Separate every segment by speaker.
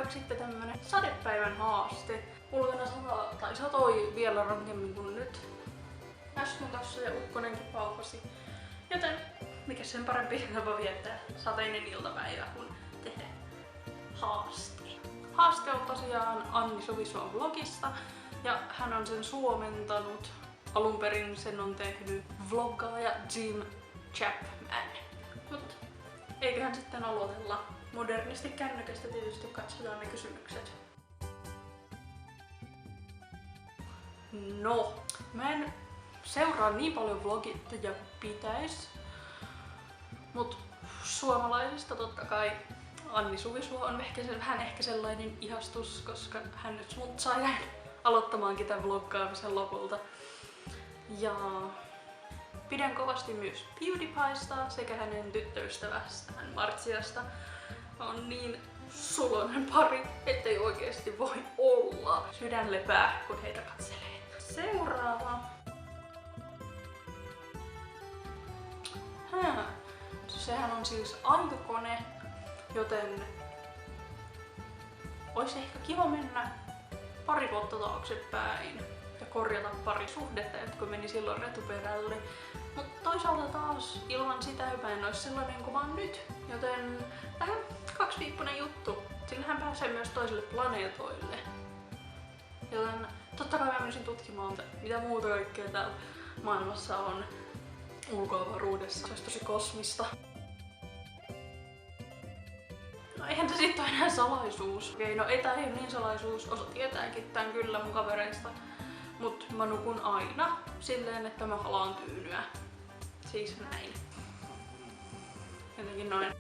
Speaker 1: seuraavaksi sitten tämmönen sadepäivän haaste. Ulkona sataa tai satoi vielä rankemmin kuin nyt. Äsken tossa ja ukkonenkin paukasi. Joten mikä sen parempi tapa viettää sateinen iltapäivä kuin tehdä haaste. Haaste on tosiaan Anni Suvisuon vlogista ja hän on sen suomentanut. Alun perin sen on tehnyt vloggaaja Jim Chapman. Mut eiköhän sitten aloitella. Modernisti kännykästä tietysti katsotaan ne kysymykset. No, mä en seuraa niin paljon vlogittajia kuin pitäis. Mut suomalaisista totta kai Anni Suvisuo on vähän ehkä sellainen ihastus, koska hän nyt mut sai aloittamaankin tämän vloggaamisen lopulta. Ja pidän kovasti myös PewDiePiesta sekä hänen tyttöystävästään Marziasta. On niin suloinen pari, ettei oikeesti voi olla. Sydän lepää, kun heitä katselee. Seuraava. Sehän on siis aikakone, joten olisi ehkä kiva mennä pari vuotta taaksepäin ja korjata pari suhdetta, jotka meni silloin retuperälle. Mutta toisaalta taas ilman sitä mä en olisi sellainen kuin mä oon nyt. Joten vähän kaksiviippunen juttu. Sillä hän pääsee myös toisille planeetoille. Joten totta kai mä menisin tutkimaan, mitä muuta kaikkea täällä maailmassa on ulkoavaruudessa. Se olisi tosi kosmista. No eihän se sitten ole enää salaisuus. Okei, no ei tää ole niin salaisuus, osa tietääkin tän kyllä mun kavereista. Mut mä nukun aina silleen, että mä halaan tyynyä. Siis näin. Jotenkin noin.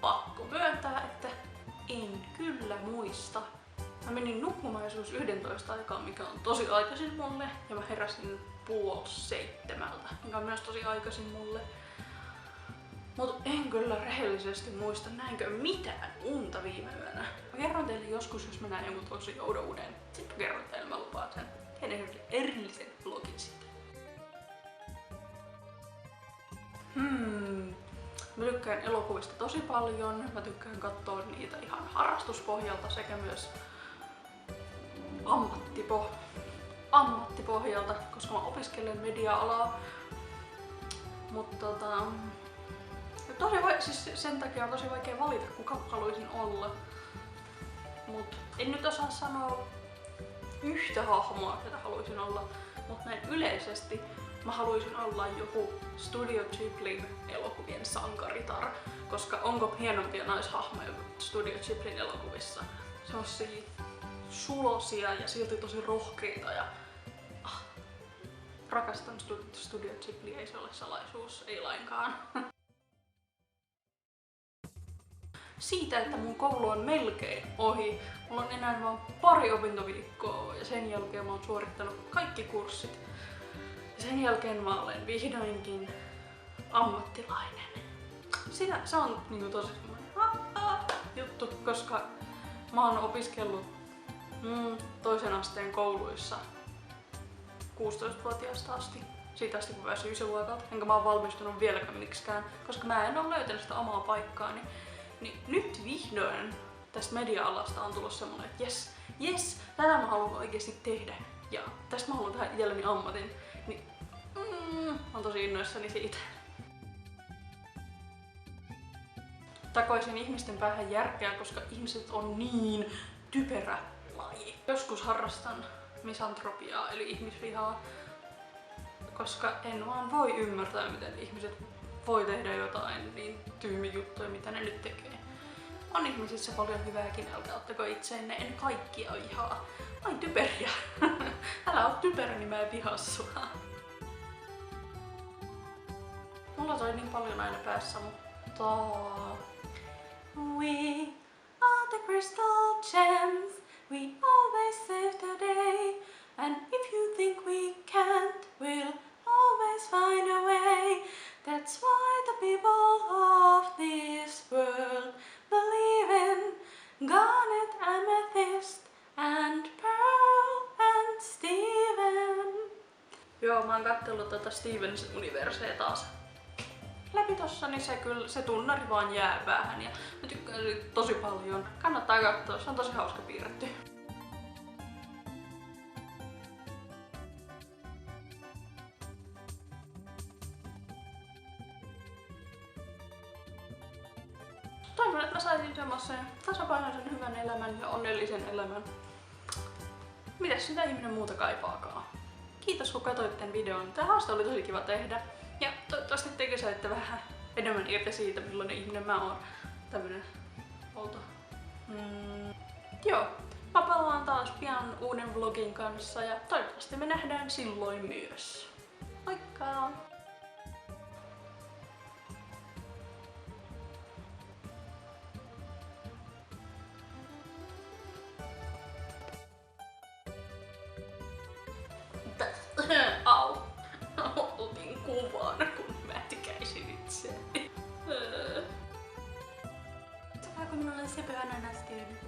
Speaker 1: Pakko myöntää, että en kyllä muista. Mä menin nukkumaan joskus 11 aikaan, mikä on tosi aikaisin mulle. Ja mä heräsin 6:30, mikä on myös tosi aikaisin mulle. Mut en kyllä rehellisesti muista, näinkö mitään unta viime yönä. Mä kerron teille joskus, jos mä näen jonkun tosi oudon unen. Sitten mä kerron teille, mä lupaan sen. Tehdään erillisen vlogin sitten. Mä tykkään elokuvista tosi paljon. Mä tykkään katsoa niitä ihan harrastuspohjalta sekä myös ammattipohjalta, koska mä opiskelen media-alaa. Mutta siis sen takia on tosi vaikea valita, kuka haluaisin olla. Mut en nyt osaa sanoa yhtä hahmoa, ketä haluaisin olla. Mut näin yleisesti mä haluaisin olla joku Studio Ghiblin elokuvien sankaritar. Koska onko hienompia naishahmoja kuin Studio Ghiblin elokuvissa? Semmosia sulosia ja silti tosi rohkeita ja rakastan Studio Ghiblia, ei se ole salaisuus, ei lainkaan. Siitä, että mun koulu on melkein ohi, mulla on enää vain pari opintoviikkoa ja sen jälkeen mä oon suorittanut kaikki kurssit. Ja sen jälkeen mä olen vihdoinkin ammattilainen. Se on niinku tosi semmoinen juttu, koska mä oon opiskellut toisen asteen kouluissa 16-vuotiaasta asti. Siitä asti kun pääsin ysiluokalta. Enkä mä oon valmistunut vieläkään miksikään, koska mä en oo löytänyt sitä omaa paikkaani. Niin nyt vihdoin tästä media-alasta on tullut semmonen, että jes, tätä mä haluan oikeesti tehdä. Ja tästä mä haluan tehdä itselleni ammatin. Niin mä oon tosi innoissani siitä. Takoisin ihmisten päähän järkeä, koska ihmiset on niin typerä laji. Joskus harrastan misantropiaa eli ihmisvihaa, koska en vaan voi ymmärtää, miten ihmiset voi tehdä jotain niin tyhmiä juttuja, mitä ne nyt tekee. On ihmisissä paljon hyvääkin, älkää ottako itseenne, en kaikkia vihaa. Ai typeriä. Älä oo typerä, niin mä en vihaa sua. Mulla toi niin paljon aina päässä, mutta we are the crystal gems, we always save the day. And if you think we can't, we'll always find a way. That's why the people of this world believe in garnet, amethyst, and pearl and Steven. Joo, mä oon kattellut Steven's universea taas läpi tossa, niin se tunnari vaan jää päähän ja mä tykkään siitä tosi paljon. Kannattaa katsoa, se on tosi hauska piirretty. Toivon, että mä saisin semmoisen tasapainoisen hyvän elämän ja onnellisen elämän. Mitäs sitä ihminen muuta kaipaakaan? Kiitos kun katsoit tän videon. Tää haaste oli tosi kiva tehdä. Ja toivottavasti tekin saitte vähän enemmän irti siitä, millainen ihminen mä oon. Tämmönen outo. Joo. Mä palaan taas pian uuden vlogin kanssa ja toivottavasti me nähdään silloin myös. Moikka! Au. Otin kuvan, kun mä tikäisin itseäni. Saako minulle se pöhänä nästyyn?